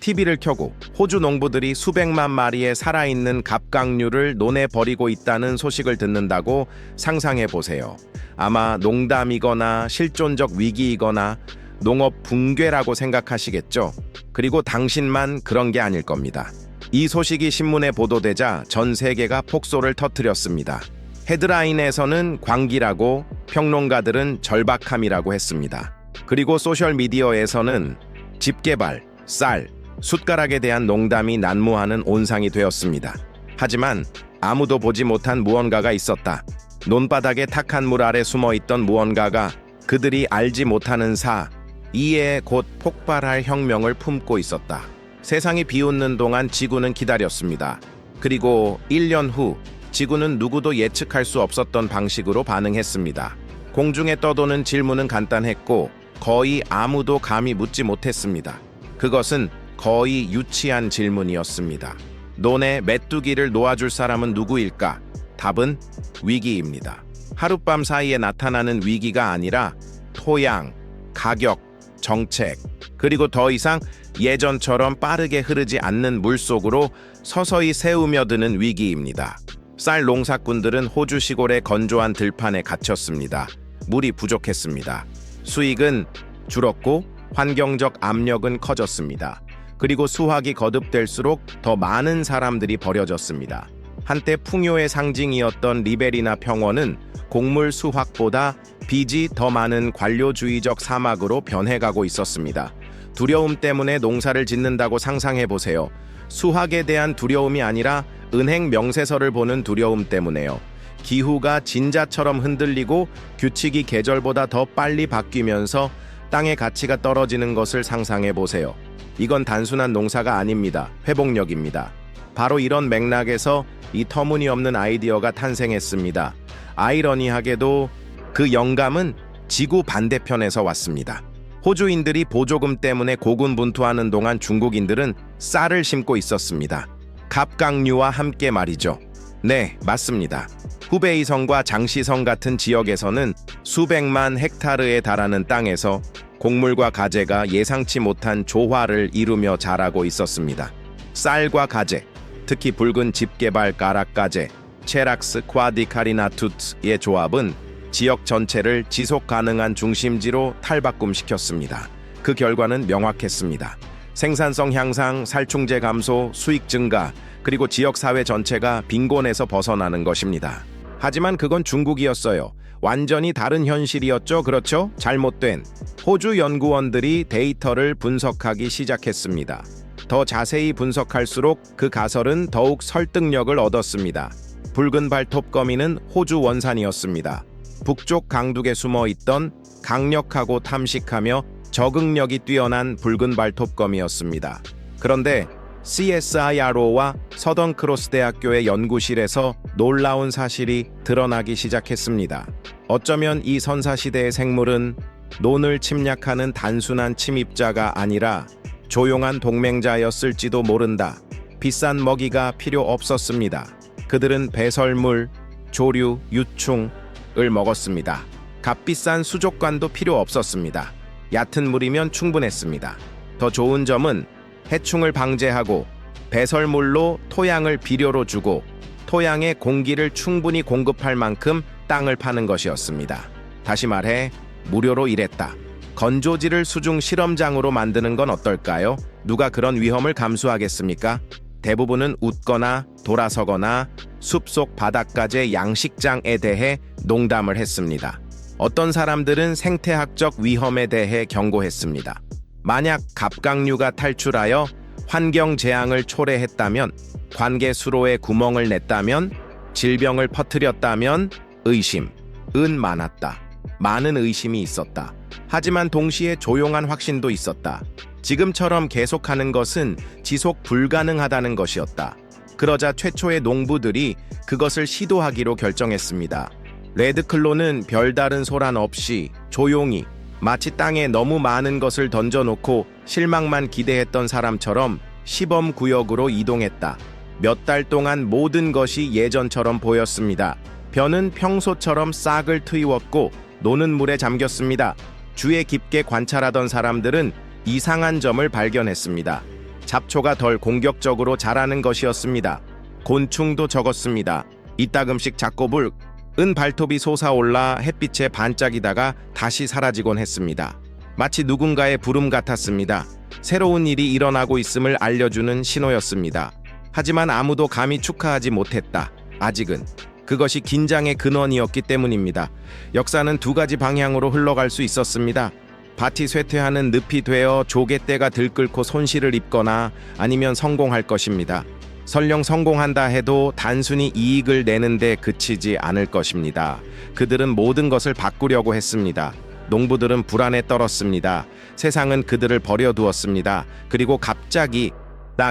TV를 켜고 호주 농부들이 수백만 마리의 살아있는 갑각류를 논에 버리고 있다는 소식을 듣는다고 상상해 보세요. 아마 농담이거나 실존적 위기이거나 농업 붕괴라고 생각하시겠죠? 그리고 당신만 그런 게 아닐 겁니다. 이 소식이 신문에 보도되자 전 세계가 폭소를 터뜨렸습니다. 헤드라인에서는 광기라고, 평론가들은 절박함이라고 했습니다. 그리고 소셜미디어에서는 집게발, 쌀, 숟가락에 대한 농담이 난무하는 온상이 되었습니다. 하지만 아무도 보지 못한 무언가가 있었다. 논바닥의 탁한 물 아래 숨어있던 무언가가 그들이 알지 못하는 이에 곧 폭발할 혁명을 품고 있었다. 세상이 비웃는 동안 지구는 기다렸습니다. 그리고 1년 후 지구는 누구도 예측할 수 없었던 방식으로 반응했습니다. 공중에 떠도는 질문은 간단했고 거의 아무도 감히 묻지 못했습니다. 그것은 거의 유치한 질문이었습니다. 논에 메뚜기를 놓아줄 사람은 누구일까? 답은 위기입니다. 하룻밤 사이에 나타나는 위기가 아니라 토양, 가격, 정책, 그리고 더 이상 예전처럼 빠르게 흐르지 않는 물속으로 서서히 새우며드는 위기입니다. 쌀 농사꾼들은 호주 시골의 건조한 들판에 갇혔습니다. 물이 부족했습니다. 수익은 줄었고 환경적 압력은 커졌습니다. 그리고 수확이 거듭될수록 더 많은 사람들이 버려졌습니다. 한때 풍요의 상징이었던 리베리나 평원은 곡물 수확보다 빚이 더 많은 관료주의적 사막으로 변해가고 있었습니다. 두려움 때문에 농사를 짓는다고 상상해보세요. 수확에 대한 두려움이 아니라 은행 명세서를 보는 두려움 때문에요. 기후가 진자처럼 흔들리고 규칙이 계절보다 더 빨리 바뀌면서 땅의 가치가 떨어지는 것을 상상해보세요. 이건 단순한 농사가 아닙니다. 회복력입니다. 바로 이런 맥락에서 이 터무니없는 아이디어가 탄생했습니다. 아이러니하게도 그 영감은 지구 반대편에서 왔습니다. 호주인들이 보조금 때문에 고군분투하는 동안 중국인들은 쌀을 심고 있었습니다. 갑각류와 함께 말이죠. 네, 맞습니다. 후베이성과 장시성 같은 지역에서는 수백만 헥타르에 달하는 땅에서 곡물과 가재가 예상치 못한 조화를 이루며 자라고 있었습니다. 쌀과 가재, 특히 붉은 집게발 가락가재, 체락스 콰디카리나투트의 조합은 지역 전체를 지속 가능한 중심지로 탈바꿈시켰습니다. 그 결과는 명확했습니다. 생산성 향상, 살충제 감소, 수익 증가, 그리고 지역 사회 전체가 빈곤에서 벗어나는 것입니다. 하지만 그건 중국이었어요. 완전히 다른 현실이었죠. 그렇죠? 잘못된. 호주 연구원들이 데이터를 분석하기 시작했습니다. 더 자세히 분석할수록 그 가설은 더욱 설득력을 얻었습니다. 붉은 발톱거미는 호주 원산이었습니다. 북쪽 강둑에 숨어있던 강력하고 탐식하며 적응력이 뛰어난 붉은 발톱거미였습니다. 그런데 CSIRO와 서던크로스 대학교의 연구실에서 놀라운 사실이 드러나기 시작했습니다. 어쩌면 이 선사시대의 생물은 논을 침략하는 단순한 침입자가 아니라 조용한 동맹자였을지도 모른다. 비싼 먹이가 필요 없었습니다. 그들은 배설물, 조류, 유충을 먹었습니다. 값비싼 수족관도 필요 없었습니다. 얕은 물이면 충분했습니다. 더 좋은 점은 해충을 방제하고 배설물로 토양을 비료로 주고 토양에 공기를 충분히 공급할 만큼 땅을 파는 것이었습니다. 다시 말해 무료로 일했다. 건조지를 수중 실험장으로 만드는 건 어떨까요? 누가 그런 위험을 감수하겠습니까? 대부분은 웃거나 돌아서거나 숲속 바닷가재 양식장에 대해 농담을 했습니다. 어떤 사람들은 생태학적 위험에 대해 경고했습니다. 만약 갑각류가 탈출하여 환경 재앙을 초래했다면, 관계 수로에 구멍을 냈다면, 질병을 퍼뜨렸다면 의심은 많았다. 많은 의심이 있었다. 하지만 동시에 조용한 확신도 있었다. 지금처럼 계속하는 것은 지속 불가능하다는 것이었다. 그러자 최초의 농부들이 그것을 시도하기로 결정했습니다. 레드클로는 별다른 소란 없이 조용히 마치 땅에 너무 많은 것을 던져놓고 실망만 기대했던 사람처럼 시범구역으로 이동했다. 몇 달 동안 모든 것이 예전처럼 보였습니다. 벼는 평소처럼 싹을 트이웠고 노는 물에 잠겼습니다. 주에 깊게 관찰하던 사람들은 이상한 점을 발견했습니다. 잡초가 덜 공격적으로 자라는 것이었습니다. 곤충도 적었습니다. 이따금씩 작고불 은 발톱이 솟아올라 햇빛에 반짝이다가 다시 사라지곤 했습니다. 마치 누군가의 부름 같았습니다. 새로운 일이 일어나고 있음을 알려주는 신호였습니다. 하지만 아무도 감히 축하하지 못했다. 아직은. 그것이 긴장의 근원이었기 때문입니다. 역사는 두 가지 방향으로 흘러갈 수 있었습니다. 밭이 쇠퇴하는 늪이 되어 조개떼가 들끓고 손실을 입거나 아니면 성공할 것입니다. 설령 성공한다 해도 단순히 이익을 내는데 그치지 않을 것입니다. 그들은 모든 것을 바꾸려고 했습니다. 농부들은 불안에 떨었습니다. 세상은 그들을 버려두었습니다. 그리고 갑자기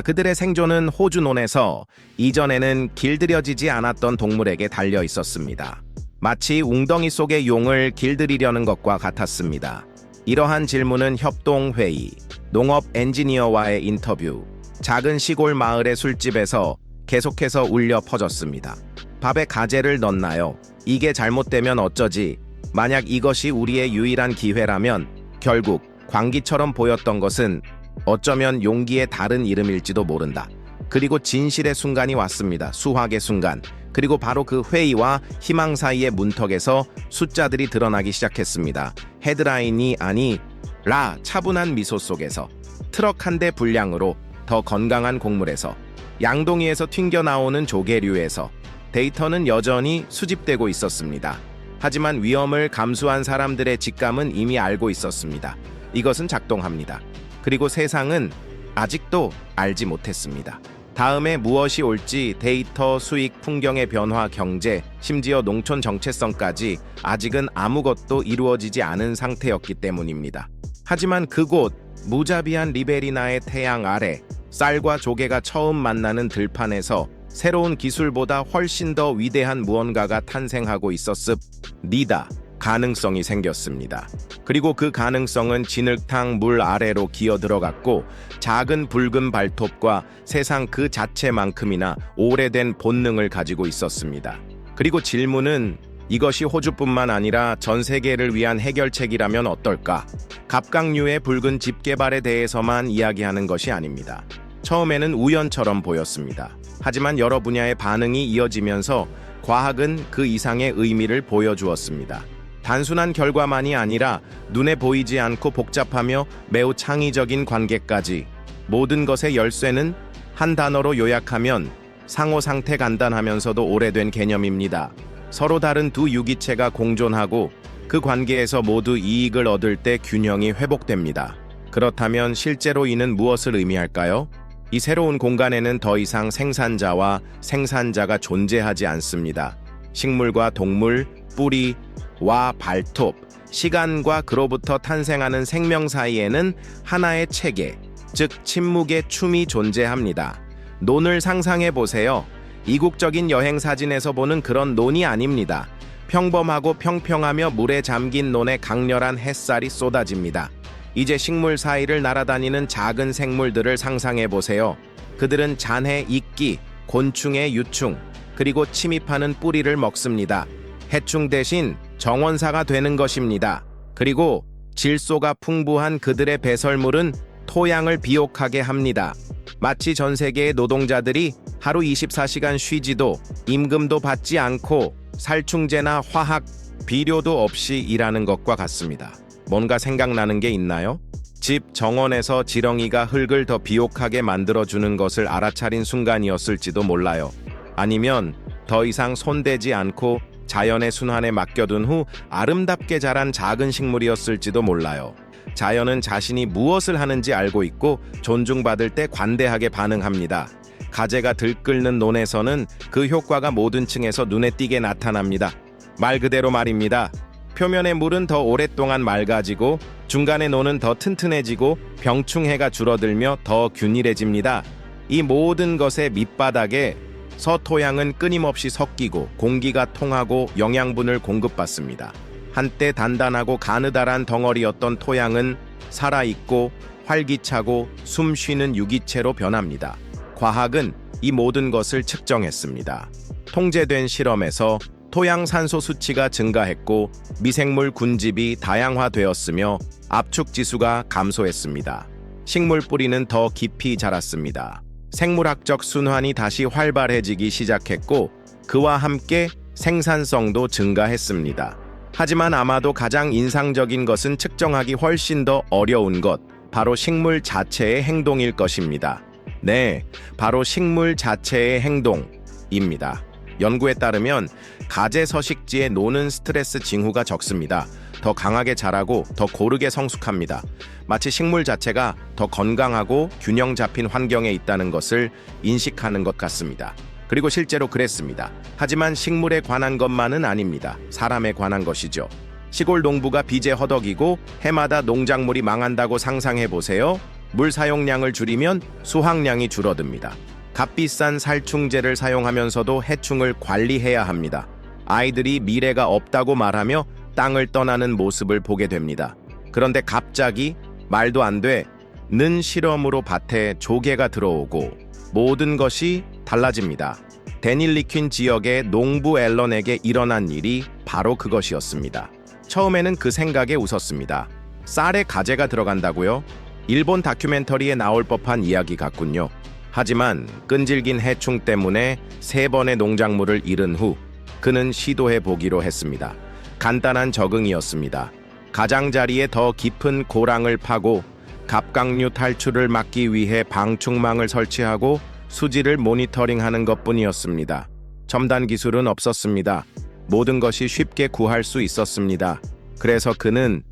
그들의 생존은 호주논에서 이전에는 길들여지지 않았던 동물에게 달려 있었습니다. 마치 웅덩이 속의 용을 길들이려는 것과 같았습니다. 이러한 질문은 협동회의, 농업 엔지니어와의 인터뷰, 작은 시골 마을의 술집에서 계속해서 울려 퍼졌습니다. 밥에 가재를 넣나요? 이게 잘못되면 어쩌지? 만약 이것이 우리의 유일한 기회라면 결국 광기처럼 보였던 것은 어쩌면 용기의 다른 이름일지도 모른다. 그리고 진실의 순간이 왔습니다. 수확의 순간. 그리고 바로 그 회의와 희망 사이의 문턱에서 숫자들이 드러나기 시작했습니다. 헤드라인이 아니라 차분한 미소 속에서, 트럭 한 대 분량으로, 더 건강한 곡물에서, 양동이에서 튕겨나오는 조개류에서 데이터는 여전히 수집되고 있었습니다. 하지만 위험을 감수한 사람들의 직감은 이미 알고 있었습니다. 이것은 작동합니다. 그리고 세상은 아직도 알지 못했습니다. 다음에 무엇이 올지, 데이터, 수익, 풍경의 변화, 경제, 심지어 농촌 정체성까지 아직은 아무것도 이루어지지 않은 상태였기 때문입니다. 하지만 그곳 무자비한 리베리나의 태양 아래 쌀과 조개가 처음 만나는 들판에서 새로운 기술보다 훨씬 더 위대한 무언가가 탄생하고 있었습니다. 가능성이 생겼습니다. 그리고 그 가능성은 진흙탕 물 아래로 기어 들어갔고 작은 붉은 발톱과 세상 그 자체만큼이나 오래된 본능을 가지고 있었습니다. 그리고 질문은 이것이 호주뿐만 아니라 전 세계를 위한 해결책이라면 어떨까? 갑각류의 붉은 집 개발에 대해서만 이야기하는 것이 아닙니다. 처음에는 우연처럼 보였습니다. 하지만 여러 분야의 반응이 이어지면서 과학은 그 이상의 의미를 보여주었습니다. 단순한 결과만이 아니라 눈에 보이지 않고 복잡하며 매우 창의적인 관계까지. 모든 것의 열쇠는 한 단어로 요약하면 상호 상태 간단하면서도 오래된 개념입니다. 서로 다른 두 유기체가 공존하고 그 관계에서 모두 이익을 얻을 때 균형이 회복됩니다. 그렇다면 실제로 이는 무엇을 의미할까요? 이 새로운 공간에는 더 이상 생산자와 생산자가 존재하지 않습니다. 식물과 동물, 뿌리와 발톱, 시간과 그로부터 탄생하는 생명 사이에는 하나의 체계, 즉 침묵의 춤이 존재합니다. 논을 상상해 보세요. 이국적인 여행 사진에서 보는 그런 논이 아닙니다. 평범하고 평평하며 물에 잠긴 논에 강렬한 햇살이 쏟아집니다. 이제 식물 사이를 날아다니는 작은 생물들을 상상해 보세요. 그들은 잔해 이끼, 곤충의 유충, 그리고 침입하는 뿌리를 먹습니다. 해충 대신 정원사가 되는 것입니다. 그리고 질소가 풍부한 그들의 배설물은 토양을 비옥하게 합니다. 마치 전 세계의 노동자들이 하루 24시간 쉬지도 임금도 받지 않고 살충제나 화학, 비료도 없이 일하는 것과 같습니다. 뭔가 생각나는 게 있나요? 집 정원에서 지렁이가 흙을 더 비옥하게 만들어주는 것을 알아차린 순간이었을지도 몰라요. 아니면 더 이상 손대지 않고 자연의 순환에 맡겨둔 후 아름답게 자란 작은 식물이었을지도 몰라요. 자연은 자신이 무엇을 하는지 알고 있고 존중받을 때 관대하게 반응합니다. 가재가 들끓는 논에서는 그 효과가 모든 층에서 눈에 띄게 나타납니다. 말 그대로 말입니다. 표면의 물은 더 오랫동안 맑아지고 중간의 논은 더 튼튼해지고 병충해가 줄어들며 더 균일해집니다. 이 모든 것의 밑바닥에 서토양은 끊임없이 섞이고 공기가 통하고 영양분을 공급받습니다. 한때 단단하고 가느다란 덩어리였던 토양은 살아있고 활기차고 숨쉬는 유기체로 변합니다. 과학은 이 모든 것을 측정했습니다. 통제된 실험에서 토양 산소 수치가 증가했고 미생물 군집이 다양화되었으며 압축 지수가 감소했습니다. 식물 뿌리는 더 깊이 자랐습니다. 생물학적 순환이 다시 활발해지기 시작했고 그와 함께 생산성도 증가했습니다. 하지만 아마도 가장 인상적인 것은 측정하기 훨씬 더 어려운 것, 바로 식물 자체의 행동일 것입니다. 네, 바로 식물 자체의 행동입니다. 연구에 따르면 가재 서식지에 노는 스트레스 징후가 적습니다. 더 강하게 자라고 더 고르게 성숙합니다. 마치 식물 자체가 더 건강하고 균형 잡힌 환경에 있다는 것을 인식하는 것 같습니다. 그리고 실제로 그랬습니다. 하지만 식물에 관한 것만은 아닙니다. 사람에 관한 것이죠. 시골 농부가 빚에 허덕이고 해마다 농작물이 망한다고 상상해 보세요. 물 사용량을 줄이면 수확량이 줄어듭니다. 값비싼 살충제를 사용하면서도 해충을 관리해야 합니다. 아이들이 미래가 없다고 말하며 땅을 떠나는 모습을 보게 됩니다. 그런데 갑자기 말도 안 되는 실험으로 밭에 조개가 들어오고 모든 것이 달라집니다. 데닐리퀸 지역의 농부 앨런에게 일어난 일이 바로 그것이었습니다. 처음에는 그 생각에 웃었습니다. 쌀에 가재가 들어간다고요? 일본 다큐멘터리에 나올 법한 이야기 같군요. 하지만 끈질긴 해충 때문에 3번의 농작물을 잃은 후 그는 시도해 보기로 했습니다. 간단한 적응이었습니다. 가장자리에 더 깊은 고랑을 파고 갑각류 탈출을 막기 위해 방충망을 설치하고 수질을 모니터링하는 것뿐이었습니다. 첨단 기술은 없었습니다. 모든 것이 쉽게 구할 수 있었습니다. 그래서 그는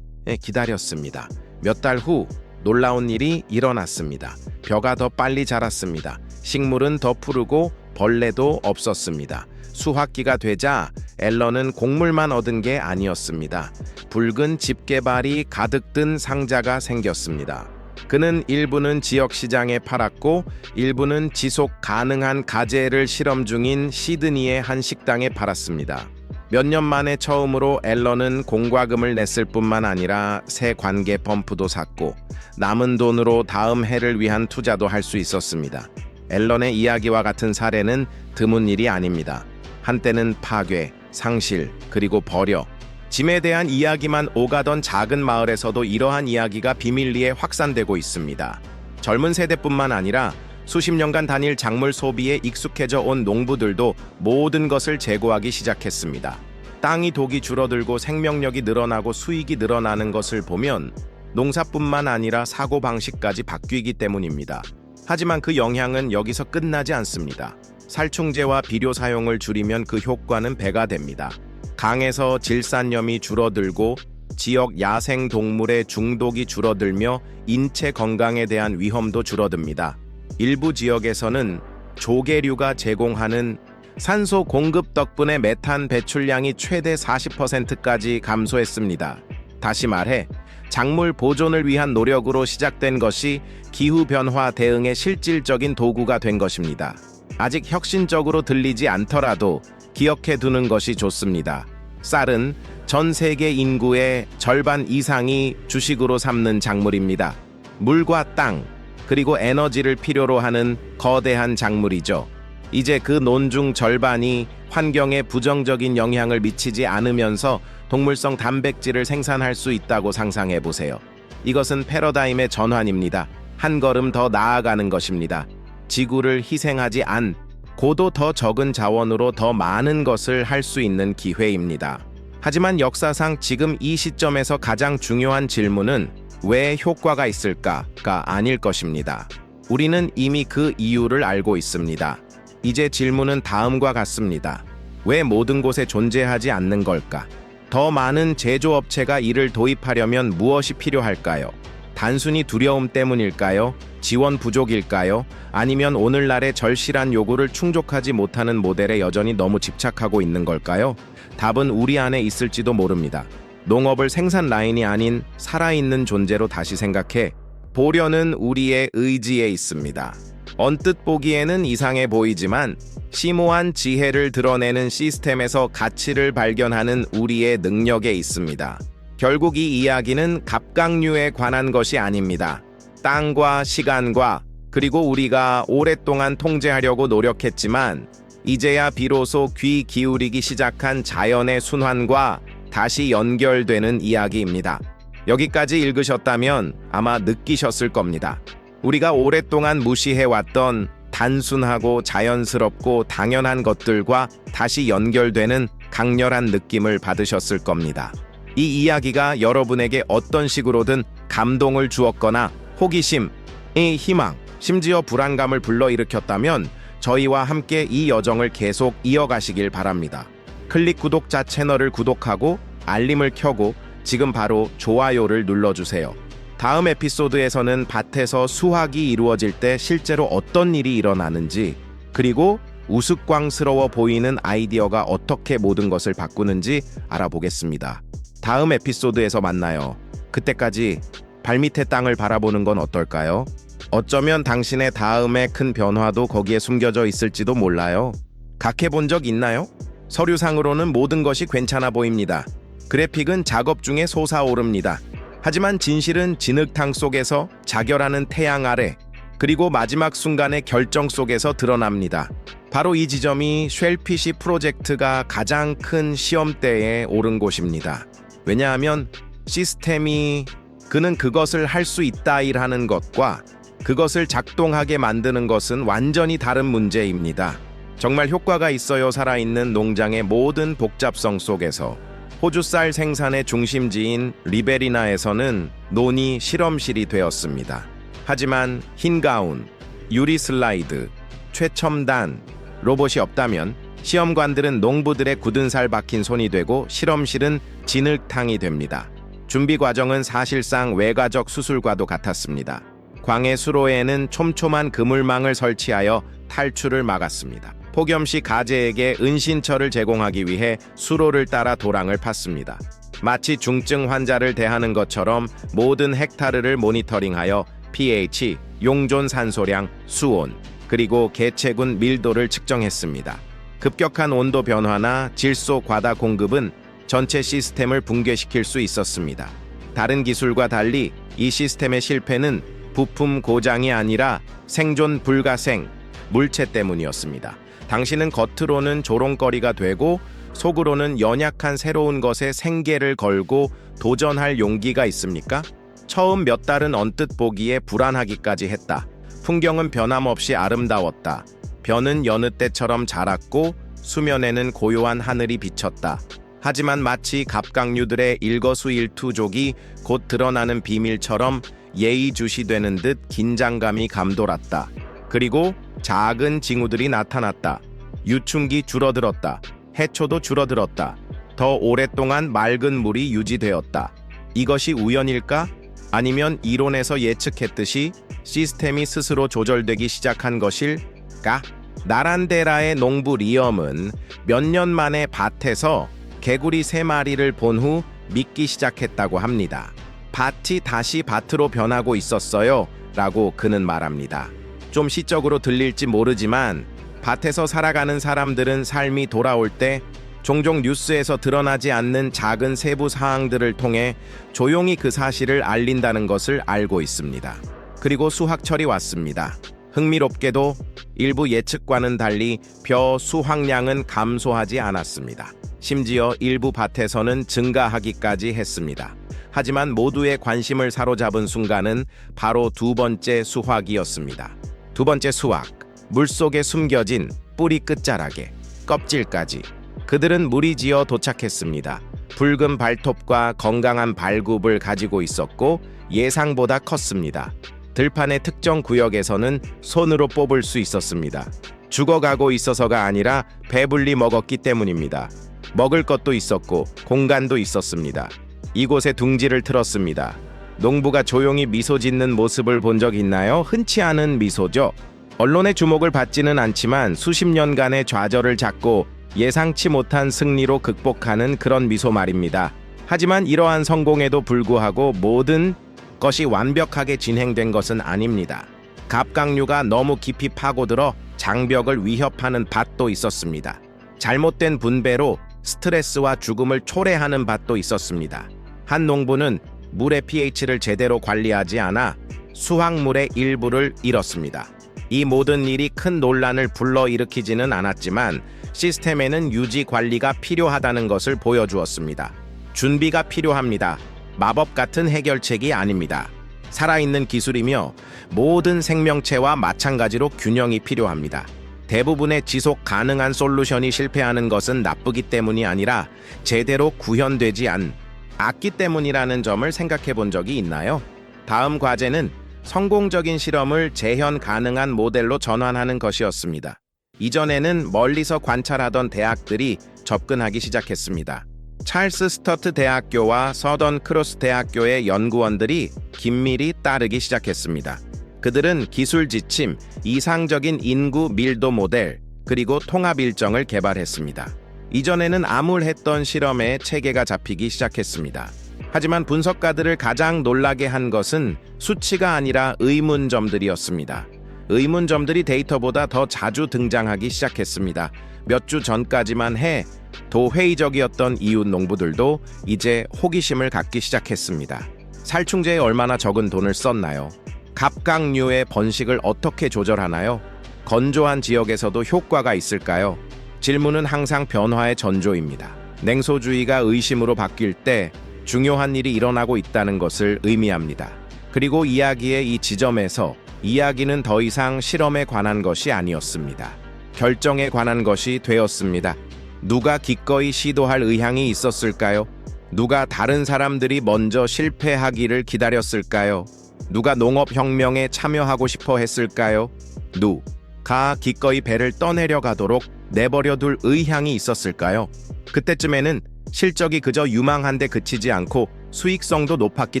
기다렸습니다. 몇 달 후 놀라운 일이 일어났습니다. 벼가 더 빨리 자랐습니다. 식물은 더 푸르고 벌레도 없었습니다. 수확기가 되자 앨런은 곡물만 얻은 게 아니었습니다. 붉은 집게발이 가득 든 상자가 생겼습니다. 그는 일부는 지역 시장에 팔았고 일부는 지속 가능한 가재를 실험 중인 시드니의 한 식당에 팔았습니다. 몇 년 만에 처음으로 앨런은 공과금을 냈을 뿐만 아니라 새 관계 펌프도 샀고 남은 돈으로 다음 해를 위한 투자도 할 수 있었습니다. 앨런의 이야기와 같은 사례는 드문 일이 아닙니다. 한때는 파괴, 상실, 그리고 버려, 짐에 대한 이야기만 오가던 작은 마을에서도 이러한 이야기가 비밀리에 확산되고 있습니다. 젊은 세대뿐만 아니라 수십 년간 단일 작물 소비에 익숙해져 온 농부들도 모든 것을 재고하기 시작했습니다. 땅이 독이 줄어들고 생명력이 늘어나고 수익이 늘어나는 것을 보면 농사뿐만 아니라 사고방식까지 바뀌기 때문입니다. 하지만 그 영향은 여기서 끝나지 않습니다. 살충제와 비료 사용을 줄이면 그 효과는 배가 됩니다. 강에서 질산염이 줄어들고 지역 야생 동물의 중독이 줄어들며 인체 건강에 대한 위험도 줄어듭니다. 일부 지역에서는 조개류가 제공하는 산소 공급 덕분에 메탄 배출량이 최대 40%까지 감소했습니다. 다시 말해 작물 보존을 위한 노력으로 시작된 것이 기후변화 대응의 실질적인 도구가 된 것입니다. 아직 혁신적으로 들리지 않더라도 기억해 두는 것이 좋습니다. 쌀은 전 세계 인구의 절반 이상이 주식으로 삼는 작물입니다. 물과 땅, 그리고 에너지를 필요로 하는 거대한 작물이죠. 이제 그 논중 절반이 환경에 부정적인 영향을 미치지 않으면서 동물성 단백질을 생산할 수 있다고 상상해 보세요. 이것은 패러다임의 전환입니다. 한 걸음 더 나아가는 것입니다. 지구를 희생하지 않고도 더 적은 자원으로 더 많은 것을 할 수 있는 기회입니다. 하지만 역사상 지금 이 시점에서 가장 중요한 질문은 왜 효과가 있을까가 아닐 것입니다. 우리는 이미 그 이유를 알고 있습니다. 이제 질문은 다음과 같습니다. 왜 모든 곳에 존재하지 않는 걸까? 더 많은 제조업체가 이를 도입하려면 무엇이 필요할까요? 단순히 두려움 때문일까요? 지원 부족일까요? 아니면 오늘날의 절실한 요구를 충족하지 못하는 모델에 여전히 너무 집착하고 있는 걸까요? 답은 우리 안에 있을지도 모릅니다. 농업을 생산 라인이 아닌 살아있는 존재로 다시 생각해 보려는 우리의 의지에 있습니다. 언뜻 보기에는 이상해 보이지만 심오한 지혜를 드러내는 시스템에서 가치를 발견하는 우리의 능력에 있습니다. 결국 이 이야기는 갑각류에 관한 것이 아닙니다. 땅과 시간과 그리고 우리가 오랫동안 통제하려고 노력했지만 이제야 비로소 귀 기울이기 시작한 자연의 순환과 다시 연결되는 이야기입니다. 여기까지 읽으셨다면 아마 느끼셨을 겁니다. 우리가 오랫동안 무시해왔던 단순하고 자연스럽고 당연한 것들과 다시 연결되는 강렬한 느낌을 받으셨을 겁니다. 이 이야기가 여러분에게 어떤 식으로든 감동을 주었거나 호기심, 희망, 심지어 불안감을 불러일으켰다면 저희와 함께 이 여정을 계속 이어가시길 바랍니다. 클릭 구독자 채널을 구독하고 알림을 켜고 지금 바로 좋아요를 눌러주세요. 다음 에피소드에서는 밭에서 수확이 이루어질 때 실제로 어떤 일이 일어나는지, 그리고 우스꽝스러워 보이는 아이디어가 어떻게 모든 것을 바꾸는지 알아보겠습니다. 다음 에피소드에서 만나요. 그때까지 발밑의 땅을 바라보는 건 어떨까요? 어쩌면 당신의 다음의 큰 변화도 거기에 숨겨져 있을지도 몰라요. 각해본 적 있나요? 서류상으로는 모든 것이 괜찮아 보입니다. 그래픽은 작업 중에 솟아오릅니다. 하지만 진실은 진흙탕 속에서 자결하는 태양 아래, 그리고 마지막 순간의 결정 속에서 드러납니다. 바로 이 지점이 쉘피쉬 프로젝트가 가장 큰 시험대에 오른 곳입니다. 왜냐하면 시스템이 그는 그것을 할 수 있다 일하는 것과 그것을 작동하게 만드는 것은 완전히 다른 문제입니다. 정말 효과가 있어요. 살아있는 농장의 모든 복잡성 속에서 호주 쌀 생산의 중심지인 리베리나에서는 논이 실험실이 되었습니다. 하지만 흰 가운, 유리 슬라이드, 최첨단 로봇이 없다면 시험관들은 농부들의 굳은 살 박힌 손이 되고 실험실은 진흙탕이 됩니다. 준비 과정은 사실상 외과적 수술과도 같았습니다. 광해 수로에는 촘촘한 그물망을 설치하여 탈출을 막았습니다. 폭염시 가재에게 은신처를 제공하기 위해 수로를 따라 도랑을 팠습니다. 마치 중증 환자를 대하는 것처럼 모든 헥타르를 모니터링하여 pH, 용존 산소량, 수온, 그리고 개체군 밀도를 측정했습니다. 급격한 온도 변화나 질소 과다 공급은 전체 시스템을 붕괴시킬 수 있었습니다. 다른 기술과 달리 이 시스템의 실패는 부품 고장이 아니라 생존 불가생, 물체 때문이었습니다. 당신은 겉으로는 조롱거리가 되고 속으로는 연약한 새로운 것에 생계를 걸고 도전할 용기가 있습니까? 처음 몇 달은 언뜻 보기에 불안하기까지 했다. 풍경은 변함없이 아름다웠다. 벼는 여느 때처럼 자랐고 수면에는 고요한 하늘이 비쳤다. 하지만 마치 갑각류들의 일거수일투족이 곧 드러나는 비밀처럼 예의주시되는 듯 긴장감이 감돌았다. 그리고 작은 징후들이 나타났다. 유충기 줄어들었다. 해초도 줄어들었다. 더 오랫동안 맑은 물이 유지되었다. 이것이 우연일까? 아니면 이론에서 예측했듯이 시스템이 스스로 조절되기 시작한 것일까? 나란데라의 농부 리엄은 몇 년 만에 밭에서 개구리 3마리를 본 후 믿기 시작했다고 합니다. 밭이 다시 밭으로 변하고 있었어요 라고 그는 말합니다. 좀 시적으로 들릴지 모르지만 밭에서 살아가는 사람들은 삶이 돌아올 때 종종 뉴스에서 드러나지 않는 작은 세부 사항들을 통해 조용히 그 사실을 알린다는 것을 알고 있습니다. 그리고 수확철이 왔습니다. 흥미롭게도 일부 예측과는 달리 벼 수확량은 감소하지 않았습니다. 심지어 일부 밭에서는 증가하기까지 했습니다. 하지만 모두의 관심을 사로잡은 순간은 바로 두 번째 수확이었습니다. 두 번째 수확, 물속에 숨겨진 뿌리 끝자락에 껍질까지. 그들은 무리지어 도착했습니다. 붉은 발톱과 건강한 발굽을 가지고 있었고 예상보다 컸습니다. 들판의 특정 구역에서는 손으로 뽑을 수 있었습니다. 죽어가고 있어서가 아니라 배불리 먹었기 때문입니다. 먹을 것도 있었고 공간도 있었습니다. 이곳에 둥지를 틀었습니다. 농부가 조용히 미소 짓는 모습을 본 적 있나요? 흔치 않은 미소죠. 언론의 주목을 받지는 않지만 수십 년간의 좌절을 잡고 예상치 못한 승리로 극복하는 그런 미소 말입니다. 하지만 이러한 성공에도 불구하고 모든 것이 완벽하게 진행된 것은 아닙니다. 갑각류가 너무 깊이 파고들어 장벽을 위협하는 밭도 있었습니다. 잘못된 분배로 스트레스와 죽음을 초래하는 밭도 있었습니다. 한 농부는 물의 pH를 제대로 관리하지 않아 수확물의 일부를 잃었습니다. 이 모든 일이 큰 논란을 불러일으키지는 않았지만 시스템에는 유지 관리가 필요하다는 것을 보여주었습니다. 준비가 필요합니다. 마법 같은 해결책이 아닙니다. 살아있는 기술이며 모든 생명체와 마찬가지로 균형이 필요합니다. 대부분의 지속 가능한 솔루션이 실패하는 것은 나쁘기 때문이 아니라 제대로 구현되지 않았기 때문이라는 점을 생각해 본 적이 있나요? 다음 과제는 성공적인 실험을 재현 가능한 모델로 전환하는 것이었습니다. 이전에는 멀리서 관찰하던 대학들이 접근하기 시작했습니다. 찰스 스터트 대학교와 서던 크로스 대학교의 연구원들이 긴밀히 따르기 시작했습니다. 그들은 기술 지침, 이상적인 인구 밀도 모델, 그리고 통합 일정을 개발했습니다. 이전에는 암울했던 실험에 체계가 잡히기 시작했습니다. 하지만 분석가들을 가장 놀라게 한 것은 수치가 아니라 의문점들이었습니다. 의문점들이 데이터보다 더 자주 등장하기 시작했습니다. 몇 주 전까지만 해도 회의적이었던 이웃 농부들도 이제 호기심을 갖기 시작했습니다. 살충제에 얼마나 적은 돈을 썼나요? 갑각류의 번식을 어떻게 조절하나요? 건조한 지역에서도 효과가 있을까요? 질문은 항상 변화의 전조입니다. 냉소주의가 의심으로 바뀔 때 중요한 일이 일어나고 있다는 것을 의미합니다. 그리고 이야기의 이 지점에서 이야기는 더 이상 실험에 관한 것이 아니었습니다. 결정에 관한 것이 되었습니다. 누가 기꺼이 시도할 의향이 있었을까요? 누가 다른 사람들이 먼저 실패하기를 기다렸을까요? 누가 농업혁명에 참여하고 싶어 했을까요? 누가 기꺼이 배를 떠내려 가도록 내버려둘 의향이 있었을까요? 그때쯤에는 실적이 그저 유망한데 그치지 않고 수익성도 높았기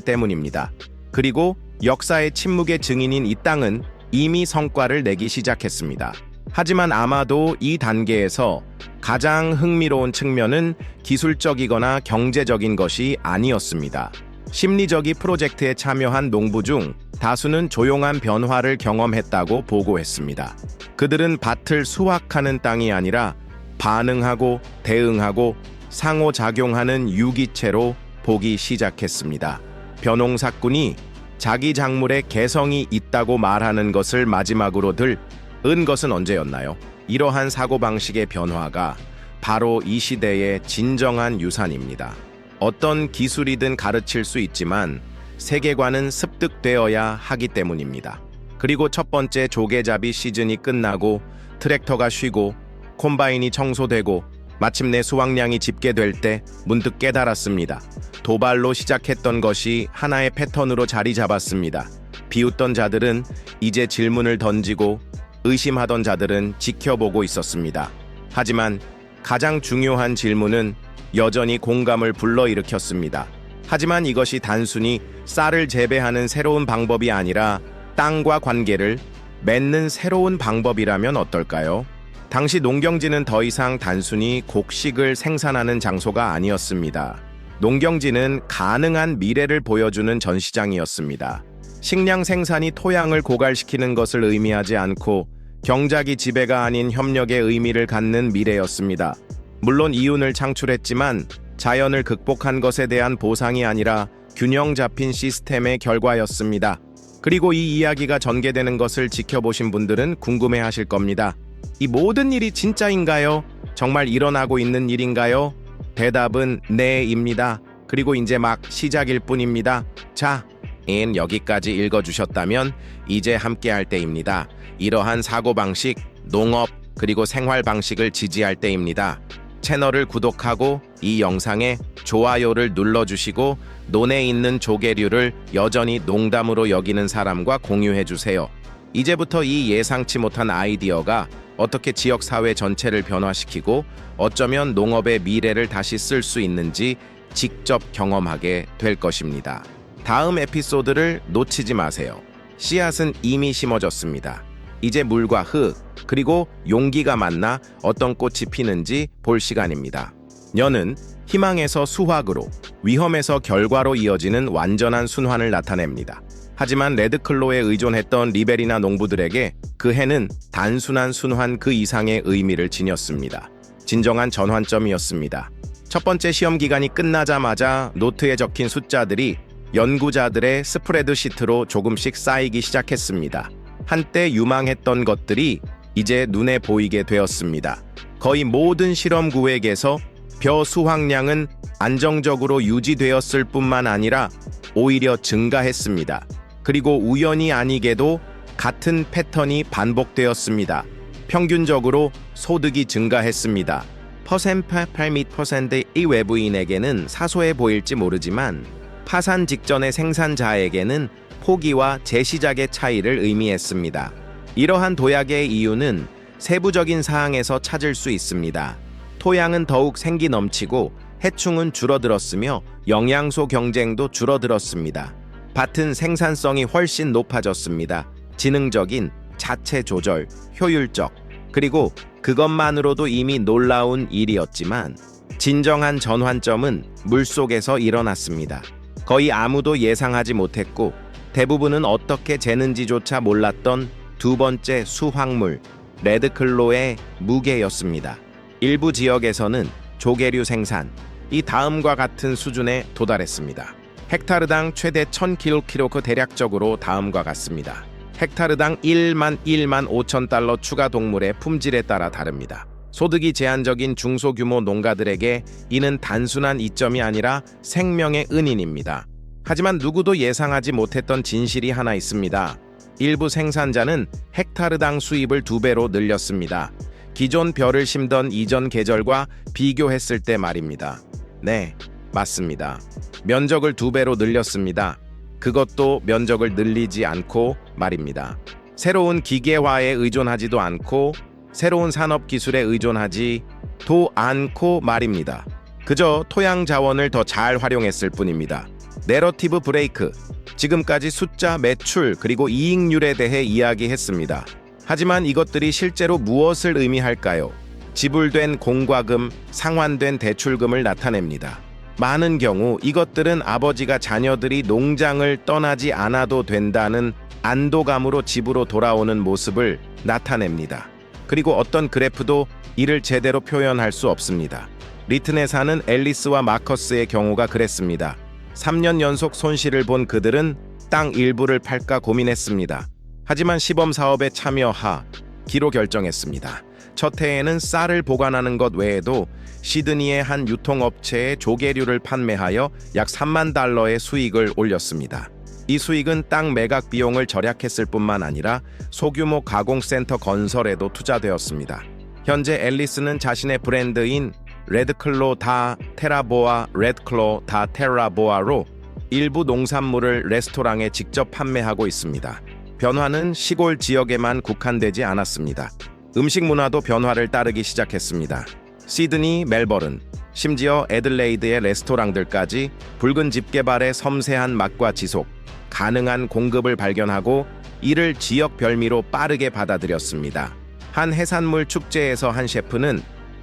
때문입니다. 그리고 역사의 침묵의 증인인 이 땅은 이미 성과를 내기 시작했습니다. 하지만 아마도 이 단계에서 가장 흥미로운 측면은 기술적이거나 경제적인 것이 아니었습니다. 심리적인 프로젝트에 참여한 농부 중 다수는 조용한 변화를 경험했다고 보고했습니다. 그들은 밭을 수확하는 땅이 아니라 반응하고 대응하고 상호작용하는 유기체로 보기 시작했습니다. 벼농사꾼이 자기 작물에 개성이 있다고 말하는 것을 마지막으로 들은 것은 언제였나요? 이러한 사고방식의 변화가 바로 이 시대의 진정한 유산입니다. 어떤 기술이든 가르칠 수 있지만 세계관은 습득되어야 하기 때문입니다. 그리고 첫 번째 조개잡이 시즌이 끝나고 트랙터가 쉬고 콤바인이 청소되고 마침내 수확량이 집계될 때 문득 깨달았습니다. 도발로 시작했던 것이 하나의 패턴으로 자리 잡았습니다. 비웃던 자들은 이제 질문을 던지고 의심하던 자들은 지켜보고 있었습니다. 하지만 가장 중요한 질문은 여전히 공감을 불러일으켰습니다. 하지만 이것이 단순히 쌀을 재배하는 새로운 방법이 아니라 땅과 관계를 맺는 새로운 방법이라면 어떨까요? 당시 농경지는 더 이상 단순히 곡식을 생산하는 장소가 아니었습니다. 농경지는 가능한 미래를 보여주는 전시장이었습니다. 식량 생산이 토양을 고갈시키는 것을 의미하지 않고 경작이 지배가 아닌 협력의 의미를 갖는 미래였습니다. 물론 이윤을 창출했지만 자연을 극복한 것에 대한 보상이 아니라 균형 잡힌 시스템의 결과였습니다. 그리고 이 이야기가 전개되는 것을 지켜보신 분들은 궁금해하실 겁니다. 이 모든 일이 진짜인가요? 정말 일어나고 있는 일인가요? 대답은 네입니다. 그리고 이제 막 시작일 뿐입니다. 자, 여기까지 읽어주셨다면 이제 함께할 때입니다. 이러한 사고방식, 농업, 그리고 생활 방식을 지지할 때입니다. 채널을 구독하고 이 영상에 좋아요를 눌러주시고 논에 있는 조개류를 여전히 농담으로 여기는 사람과 공유해주세요. 이제부터 이 예상치 못한 아이디어가 어떻게 지역사회 전체를 변화시키고 어쩌면 농업의 미래를 다시 쓸 수 있는지 직접 경험하게 될 것입니다. 다음 에피소드를 놓치지 마세요. 씨앗은 이미 심어졌습니다. 이제 물과 흙, 그리고 용기가 만나 어떤 꽃이 피는지 볼 시간입니다. 년은 희망에서 수확으로, 위험에서 결과로 이어지는 완전한 순환을 나타냅니다. 하지만 레드클로에 의존했던 리베리나 농부들에게 그 해는 단순한 순환 그 이상의 의미를 지녔습니다. 진정한 전환점이었습니다. 첫 번째 시험 기간이 끝나자마자 노트에 적힌 숫자들이 연구자들의 스프레드시트로 조금씩 쌓이기 시작했습니다. 한때 유망했던 것들이 이제 눈에 보이게 되었습니다. 거의 모든 실험 구획에서 벼 수확량은 안정적으로 유지되었을 뿐만 아니라 오히려 증가했습니다. 그리고 우연히 아니게도 같은 패턴이 반복되었습니다. 평균적으로 소득이 증가했습니다. %8의 외부인에게는 사소해 보일지 모르지만 파산 직전의 생산자에게는 포기와 재시작의 차이를 의미했습니다. 이러한 도약의 이유는 세부적인 사항에서 찾을 수 있습니다. 토양은 더욱 생기 넘치고 해충은 줄어들었으며 영양소 경쟁도 줄어들었습니다. 밭은 생산성이 훨씬 높아졌습니다. 지능적인, 자체 조절, 효율적, 그리고 그것만으로도 이미 놀라운 일이었지만 진정한 전환점은 물속에서 일어났습니다. 거의 아무도 예상하지 못했고 대부분은 어떻게 재는지조차 몰랐던 두 번째 수확물, 레드클로의 무게였습니다. 일부 지역에서는 조개류 생산이 다음과 같은 수준에 도달했습니다. 헥타르당 최대 1000kg 대략적으로 다음과 같습니다. 헥타르당 1만 5천 달러 추가 동물의 품질에 따라 다릅니다. 소득이 제한적인 중소규모 농가들에게 이는 단순한 이점이 아니라 생명의 은인입니다. 하지만 누구도 예상하지 못했던 진실이 하나 있습니다. 일부 생산자는 헥타르당 수입을 2배로 늘렸습니다. 기존 벼를 심던 이전 계절과 비교했을 때 말입니다. 네, 맞습니다. 면적을 2배로 늘렸습니다. 그것도 면적을 늘리지 않고 말입니다. 새로운 기계화에 의존하지도 않고 새로운 산업 기술에 의존하지도 않고 말입니다. 그저 토양 자원을 더 잘 활용했을 뿐입니다. 내러티브 브레이크, 지금까지 숫자, 매출, 그리고 이익률에 대해 이야기했습니다. 하지만 이것들이 실제로 무엇을 의미할까요? 지불된 공과금, 상환된 대출금을 나타냅니다. 많은 경우 이것들은 아버지가 자녀들이 농장을 떠나지 않아도 된다는 안도감으로 집으로 돌아오는 모습을 나타냅니다. 그리고 어떤 그래프도 이를 제대로 표현할 수 없습니다. 리튼에 사는 앨리스와 마커스의 경우가 그랬습니다. 3년 연속 손실을 본 그들은 땅 일부를 팔까 고민했습니다. 하지만 시범 사업에 참여하기로 결정했습니다. 첫 해에는 쌀을 보관하는 것 외에도 시드니의 한 유통업체에 조개류를 판매하여 약 3만 달러의 수익을 올렸습니다. 이 수익은 땅 매각 비용을 절약했을 뿐만 아니라 소규모 가공센터 건설에도 투자되었습니다. 현재 앨리스는 자신의 브랜드인 레드클로 다 테라보아 레드클로 다 테라보아로 일부 농산물을 레스토랑에 직접 판매하고 있습니다. 변화는 시골 지역에만 국한되지 않았습니다. 음식 문화도 변화를 따르기 시작했습니다. 시드니, 멜버른, 심지어 애들레이드의 레스토랑들까지 붉은 집게발의 섬세한 맛과 지속, 가능한 공급을 발견하고 이를 지역 별미로 빠르게 받아들였습니다. 한 해산물 축제에서 한 셰프는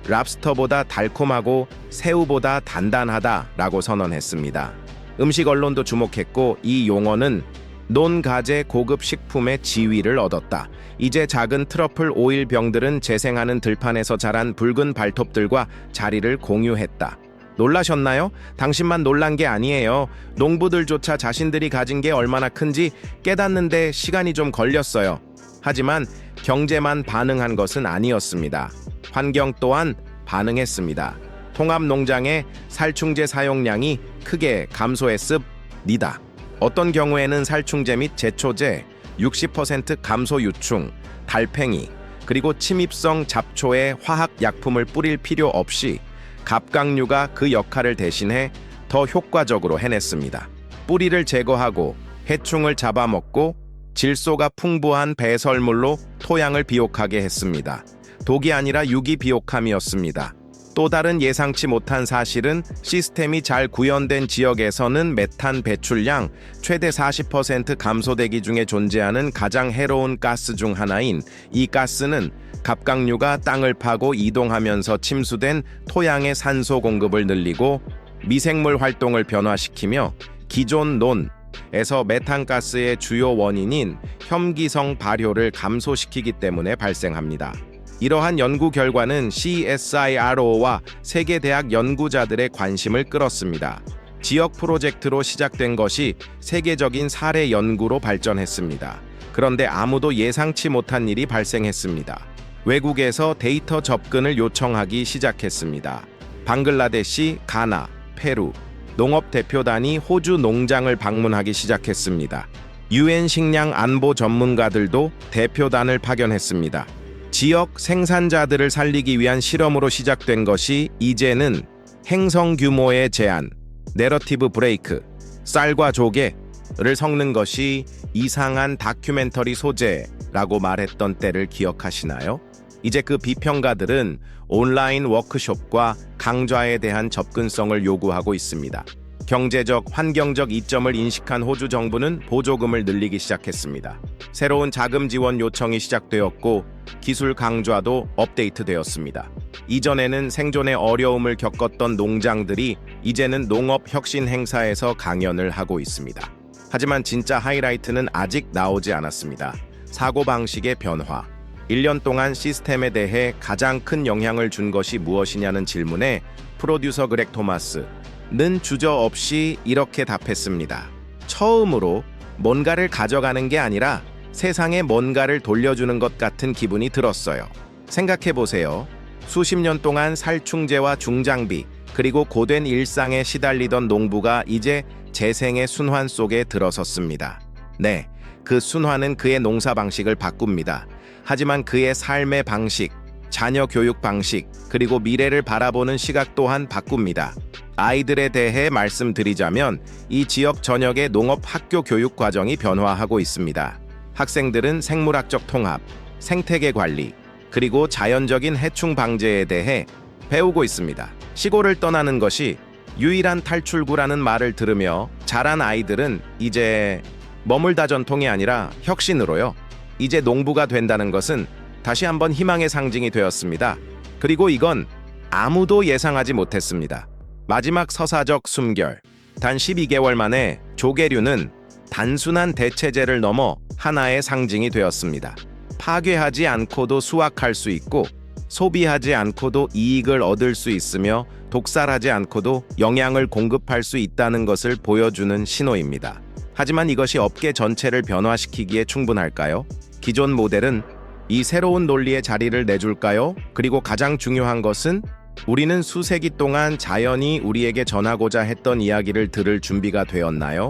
랍스터보다 달콤하고 새우보다 단단하다라고 선언했습니다. 음식 언론도 주목했고 이 용어는 논가제 고급 식품의 지위를 얻었다. 이제 작은 트러플 오일 병들은 재생하는 들판에서 자란 붉은 발톱들과 자리를 공유했다. 놀라셨나요? 당신만 놀란 게 아니에요. 농부들조차 자신들이 가진 게 얼마나 큰지 깨닫는데 시간이 좀 걸렸어요. 하지만 경제만 반응한 것은 아니었습니다. 환경 또한 반응했습니다. 통합농장의 살충제 사용량이 크게 감소했습니다. 어떤 경우에는 살충제 및 제초제, 60% 감소 유충, 달팽이, 그리고 침입성 잡초에 화학약품을 뿌릴 필요 없이 갑각류가 그 역할을 대신해 더 효과적으로 해냈습니다. 뿌리를 제거하고 해충을 잡아먹고 질소가 풍부한 배설물로 토양을 비옥하게 했습니다. 독이 아니라 유기비옥함이었습니다. 또 다른 예상치 못한 사실은 시스템이 잘 구현된 지역에서는 메탄 배출량 최대 40% 감소 대기 중에 존재하는 가장 해로운 가스 중 하나인 이 가스는 갑각류가 땅을 파고 이동하면서 침수된 토양의 산소 공급을 늘리고 미생물 활동을 변화시키며 기존 논에서 메탄가스의 주요 원인인 혐기성 발효를 감소시키기 때문에 발생합니다. 이러한 연구 결과는 CSIRO와 세계 대학 연구자들의 관심을 끌었습니다. 지역 프로젝트로 시작된 것이 세계적인 사례 연구로 발전했습니다. 그런데 아무도 예상치 못한 일이 발생했습니다. 외국에서 데이터 접근을 요청하기 시작했습니다. 방글라데시, 가나, 페루 농업 대표단이 호주 농장을 방문하기 시작했습니다. UN 식량 안보 전문가들도 대표단을 파견했습니다. 지역 생산자들을 살리기 위한 실험으로 시작된 것이 이제는 행성 규모의 제한, 내러티브 브레이크, 쌀과 조개를 섞는 것이 이상한 다큐멘터리 소재라고 말했던 때를 기억하시나요? 이제 그 비평가들은 온라인 워크숍과 강좌에 대한 접근성을 요구하고 있습니다. 경제적, 환경적 이점을 인식한 호주 정부는 보조금을 늘리기 시작했습니다. 새로운 자금 지원 요청이 시작되었고 기술 강좌도 업데이트되었습니다. 이전에는 생존의 어려움을 겪었던 농장들이 이제는 농업 혁신 행사에서 강연을 하고 있습니다. 하지만 진짜 하이라이트는 아직 나오지 않았습니다. 사고방식의 변화. 1년 동안 시스템에 대해 가장 큰 영향을 준 것이 무엇이냐는 질문에 프로듀서 그렉 토마스는 주저없이 이렇게 답했습니다. 처음으로 뭔가를 가져가는 게 아니라 세상에 뭔가를 돌려주는 것 같은 기분이 들었어요. 생각해보세요. 수십 년 동안 살충제와 중장비, 그리고 고된 일상에 시달리던 농부가 이제 재생의 순환 속에 들어섰습니다. 네, 그 순환은 그의 농사 방식을 바꿉니다. 하지만 그의 삶의 방식, 자녀 교육 방식, 그리고 미래를 바라보는 시각 또한 바꿉니다. 아이들에 대해 말씀드리자면 이 지역 전역의 농업 학교 교육 과정이 변화하고 있습니다. 학생들은 생물학적 통합, 생태계 관리, 그리고 자연적인 해충 방제에 대해 배우고 있습니다. 시골을 떠나는 것이 유일한 탈출구라는 말을 들으며 자란 아이들은 이제 머물다 전통이 아니라 혁신으로요. 이제 농부가 된다는 것은 다시 한번 희망의 상징이 되었습니다. 그리고 이건 아무도 예상하지 못했습니다. 마지막 서사적 숨결. 단 12개월 만에 조개류는 단순한 대체제를 넘어 하나의 상징이 되었습니다. 파괴하지 않고도 수확할 수 있고 소비하지 않고도 이익을 얻을 수 있으며 독살하지 않고도 영양을 공급할 수 있다는 것을 보여주는 신호입니다. 하지만 이것이 업계 전체를 변화시키기에 충분할까요? 기존 모델은 이 새로운 논리에 자리를 내줄까요? 그리고 가장 중요한 것은 우리는 수세기 동안 자연이 우리에게 전하고자 했던 이야기를 들을 준비가 되었나요?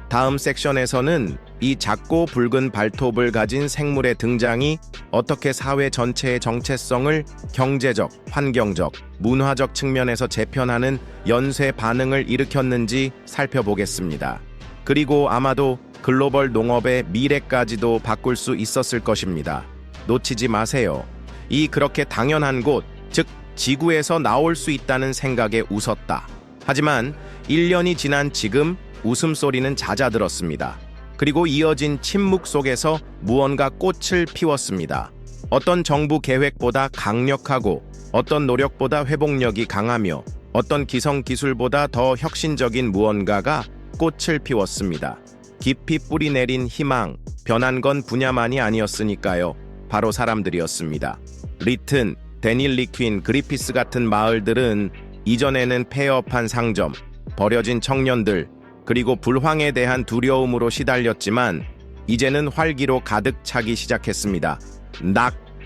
다음 섹션에서는 이 작고 붉은 발톱을 가진 생물의 등장이 어떻게 사회 전체의 정체성을 경제적, 환경적, 문화적 측면에서 재편하는 연쇄 반응을 일으켰는지 살펴보겠습니다. 그리고 아마도 글로벌 농업의 미래까지도 바꿀 수 있었을 것입니다. 놓치지 마세요. 이 그렇게 당연한 곳, 즉 지구에서 나올 수 있다는 생각에 웃었다. 하지만 1년이 지난 지금 웃음소리는 잦아들었습니다. 그리고 이어진 침묵 속에서 무언가 꽃을 피웠습니다. 어떤 정부 계획보다 강력하고 어떤 노력보다 회복력이 강하며 어떤 기성 기술보다 더 혁신적인 무언가가 꽃을 피웠습니다. 깊이 뿌리 내린 희망, 변한 건 분야만이 아니었으니까요. 바로 사람들이었습니다. 리튼, 데닐리 퀸, 그리피스 같은 마을들은 이전에는 폐업한 상점, 버려진 청년들, 그리고 불황에 대한 두려움으로 시달렸지만 이제는 활기로 가득 차기 시작했습니다.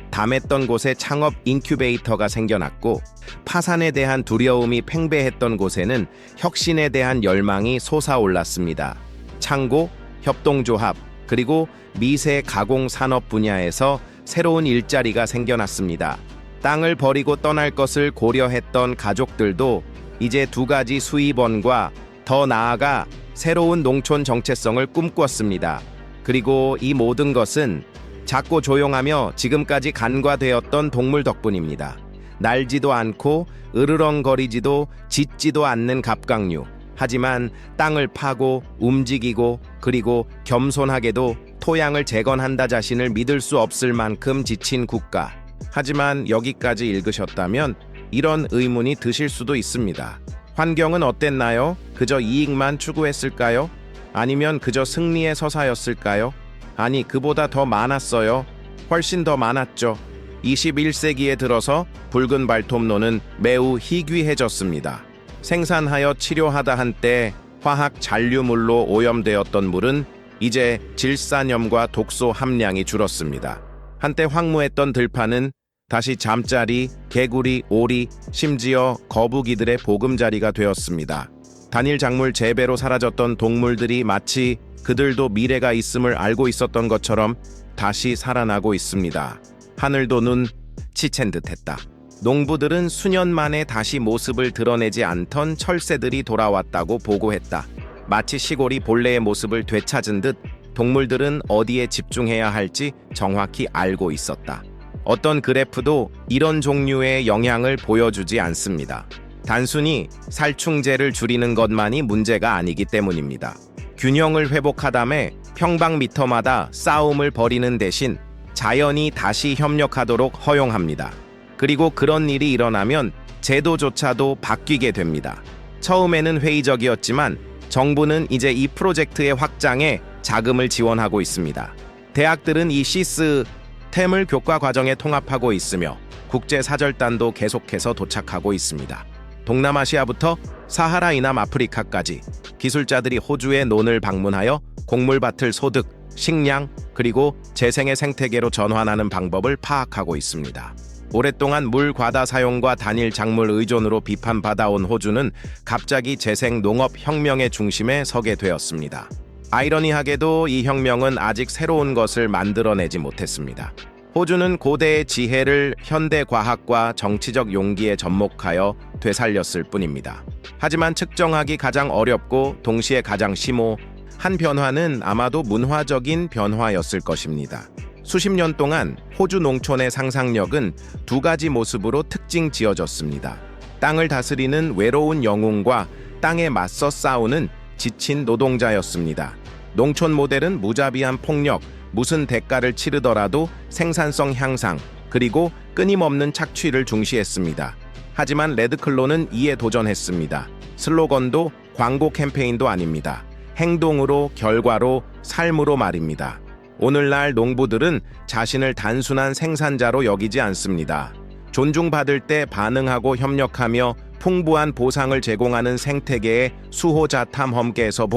담했던 곳에 창업 인큐베이터가 생겨났고 파산에 대한 두려움이 팽배했던 곳에는 혁신에 대한 열망이 솟아올랐습니다. 창고, 협동조합, 그리고 미세 가공 산업 분야에서 새로운 일자리가 생겨났습니다. 땅을 버리고 떠날 것을 고려했던 가족들도 이제 2가지 수입원과 더 나아가 새로운 농촌 정체성을 꿈꿨습니다. 그리고 이 모든 것은 작고 조용하며 지금까지 간과되었던 동물 덕분입니다. 날지도 않고 으르렁거리지도 짖지도 않는 갑각류. 하지만 땅을 파고 움직이고 그리고 겸손하게도 토양을 재건한다 자신을 믿을 수 없을 만큼 지친 국가. 하지만 여기까지 읽으셨다면 이런 의문이 드실 수도 있습니다. 환경은 어땠나요? 그저 이익만 추구했을까요? 아니면 그저 승리의 서사였을까요? 아니, 그보다 더 많았어요. 훨씬 더 많았죠. 21세기에 들어서 붉은 발톱론은 매우 희귀해졌습니다. 생산하여 치료하다 한때 화학 잔류물로 오염되었던 물은 이제 질산염과 독소 함량이 줄었습니다. 한때 황무했던 들판은 다시 잠자리, 개구리, 오리, 심지어 거북이들의 보금자리가 되었습니다. 단일 작물 재배로 사라졌던 동물들이 마치 그들도 미래가 있음을 알고 있었던 것처럼 다시 살아나고 있습니다. 하늘도 눈치챈 듯했다. 농부들은 수년 만에 다시 모습을 드러내지 않던 철새들이 돌아왔다고 보고했다. 마치 시골이 본래의 모습을 되찾은 듯 동물들은 어디에 집중해야 할지 정확히 알고 있었다. 어떤 그래프도 이런 종류의 영향을 보여주지 않습니다. 단순히 살충제를 줄이는 것만이 문제가 아니기 때문입니다. 균형을 회복하다며 평방미터마다 싸움을 벌이는 대신 자연이 다시 협력하도록 허용합니다. 그리고 그런 일이 일어나면 제도조차도 바뀌게 됩니다. 처음에는 회의적이었지만 정부는 이제 이 프로젝트의 확장에 자금을 지원하고 있습니다. 대학들은 이 시스템을 교과 과정에 통합하고 있으며 국제사절단도 계속해서 도착하고 있습니다. 동남아시아부터 사하라 이남 아프리카까지 기술자들이 호주의 논을 방문하여 곡물밭을 소득, 식량, 그리고 재생의 생태계로 전환하는 방법을 파악하고 있습니다. 오랫동안 물 과다 사용과 단일 작물 의존으로 비판받아온 호주는 갑자기 재생 농업 혁명의 중심에 서게 되었습니다. 아이러니하게도 이 혁명은 아직 새로운 것을 만들어내지 못했습니다. 호주는 고대의 지혜를 현대 과학과 정치적 용기에 접목하여 되살렸을 뿐입니다. 하지만 측정하기 가장 어렵고 동시에 가장 심오한 변화는 아마도 문화적인 변화였을 것입니다. 수십 년 동안 호주 농촌의 상상력은 두 가지 모습으로 특징 지어졌습니다. 땅을 다스리는 외로운 영웅과 땅에 맞서 싸우는 지친 노동자였습니다. 농촌 모델은 무자비한 폭력, 무슨 대가를 치르더라도 생산성 향상, 그리고 끊임없는 착취를 중시했습니다. 하지만 레드클로는 이에 도전했습니다. 슬로건도 광고 캠페인도 아닙니다. 행동으로, 결과로, 삶으로 말입니다. 오늘날 농부들은 자신을 단순한 생산자로 여기지 않습니다. 존중받을 때 반응하고 협력하며 풍부한 보상을 제공하는 생태계의 수호자 탐험계에서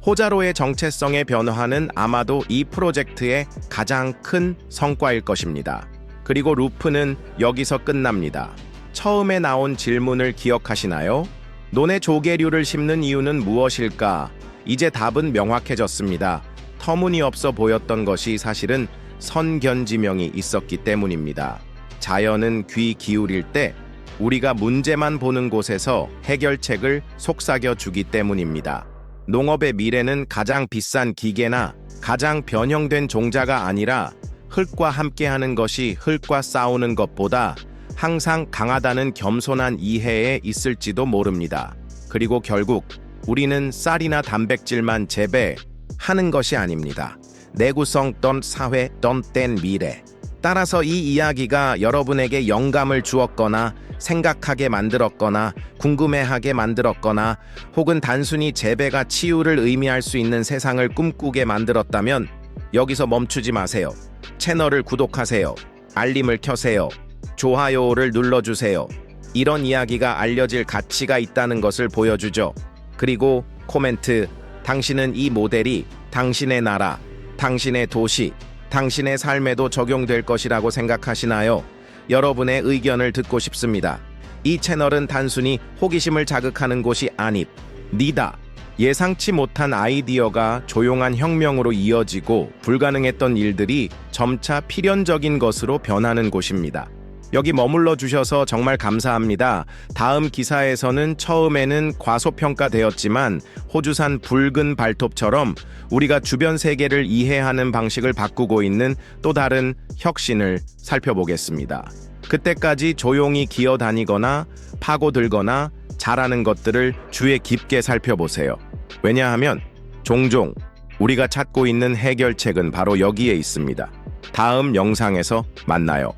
호자로의 정체성의 변화는 아마도 이 프로젝트의 가장 큰 성과일 것입니다. 그리고 루프는 여기서 끝납니다. 처음에 나온 질문을 기억하시나요? 논에 조개류를 심는 이유는 무엇일까? 이제 답은 명확해졌습니다. 터무니없어 보였던 것이 사실은 선견지명이 있었기 때문입니다. 자연은 귀 기울일 때 우리가 문제만 보는 곳에서 해결책을 속삭여 주기 때문입니다. 농업의 미래는 가장 비싼 기계나 가장 변형된 종자가 아니라 흙과 함께하는 것이 흙과 싸우는 것보다 항상 강하다는 겸손한 이해에 있을지도 모릅니다. 그리고 결국 우리는 쌀이나 단백질만 재배하는 것이 아닙니다. 내구성 떤 사회 떤 땐 미래. 따라서 이 이야기가 여러분에게 영감을 주었거나 생각하게 만들었거나 궁금해하게 만들었거나 혹은 단순히 재배가 치유를 의미할 수 있는 세상을 꿈꾸게 만들었다면 여기서 멈추지 마세요. 채널을 구독하세요. 알림을 켜세요. 좋아요를 눌러주세요. 이런 이야기가 알려질 가치가 있다는 것을 보여주죠. 그리고 코멘트, 당신은 이 모델이 당신의 나라, 당신의 도시, 당신의 삶에도 적용될 것이라고 생각하시나요? 여러분의 의견을 듣고 싶습니다. 이 채널은 단순히 호기심을 자극하는 곳이 아닙니다. 예상치 못한 아이디어가 조용한 혁명으로 이어지고 불가능했던 일들이 점차 필연적인 것으로 변하는 곳입니다. 여기 머물러 주셔서 정말 감사합니다. 다음 기사에서는 처음에는 과소평가되었지만 호주산 붉은 발톱처럼 우리가 주변 세계를 이해하는 방식을 바꾸고 있는 또 다른 혁신을 살펴보겠습니다. 그때까지 조용히 기어다니거나 파고들거나 잘하는 것들을 주의 깊게 살펴보세요. 왜냐하면 종종 우리가 찾고 있는 해결책은 바로 여기에 있습니다. 다음 영상에서 만나요.